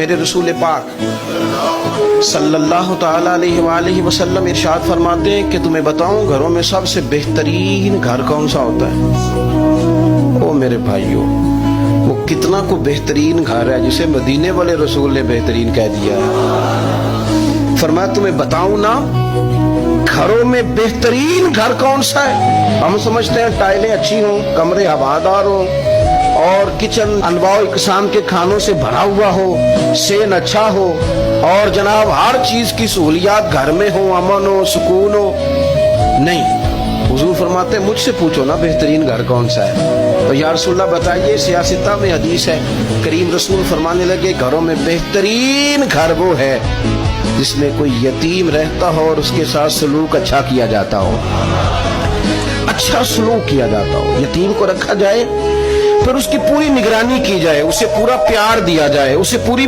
میرے رسول پاک صلی اللہ علیہ وسلم ارشاد فرماتے ہیں کہ تمہیں بتاؤں گھروں میں سب سے بہترین گھر کون سا ہوتا ہے؟ او میرے بھائیوں، وہ کتنا کو بہترین گھر ہے جسے مدینے والے رسول نے بہترین کہہ دیا ہے۔ فرمایا تمہیں بتاؤں نا گھروں میں بہترین گھر کون سا ہے؟ ہم سمجھتے ہیں ٹائلیں اچھی ہوں، کمرے ہوادار ہوں اور کچن انواع اقسام کے کھانوں سے بھرا ہوا ہو، سین اچھا ہو اور جناب ہر چیز کی سہولیات گھر میں ہو، امن ہو، سکون ہو۔ نہیں، حضور فرماتے ہیں مجھ سے پوچھو نا بہترین گھر کون سا ہے؟ تو یا رسول اللہ بتائیے، سیاستہ میں حدیث ہے، کریم رسول فرمانے لگے گھروں میں بہترین گھر وہ ہے جس میں کوئی یتیم رہتا ہو اور اس کے ساتھ سلوک اچھا کیا جاتا ہو، اچھا سلوک کیا جاتا ہو، یتیم کو رکھا جائے، پھر اس کی پوری نگرانی کی جائے، اسے پورا پیار دیا جائے، اسے پوری